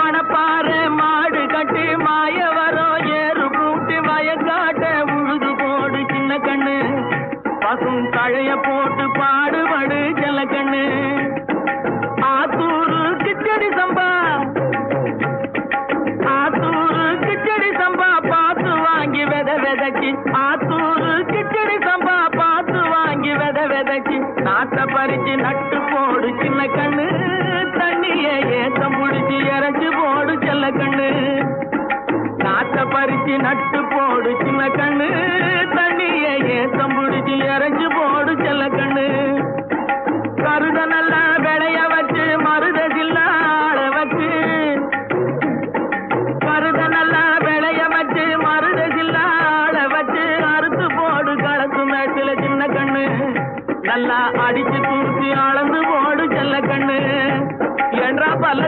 மணப்பாறை மாடு கட்டி மாய வரும் ஏறு கூட்டி வயக்காட்ட உழுது போடு சின்ன கண்ணு பசும் தழைய போட்டு பாடுபடு செல்ல கண்ணு ஆத்தூரு கிச்சடி சம்பா ஆத்தூரு கிச்சடி சம்பா பார்த்து வாங்கி விதைச்சு ஆத்தூரு கிச்சடி சம்பா பார்த்து வாங்கி விதைச்சு நாட்டை பறிச்சு நட்டு போடு சின்ன கண்ணு தண்ணிய ஏத்தம் புடிச்சு இறச்சி போடு செல்ல கண்ணு நாட்டை பறிச்சு நட்டு போடு சின்ன கண்ணு தண்ணிய ஏத்தம் புடிச்சு இறச்சி போடு செல்ல கண்ணு கருத நல்லா விளைய வச்சு மருதசில்ல ஆள வச்சு கருத நல்லா விளைய வச்சு மருதசில்ல ஆள வச்சு அறுத்து போடு களத்து மேட்டில சின்ன கண்ணு நல்லா அடிச்சு தூக்கி அளந்து போடு செல்ல கண்ணு என்றா பல்ல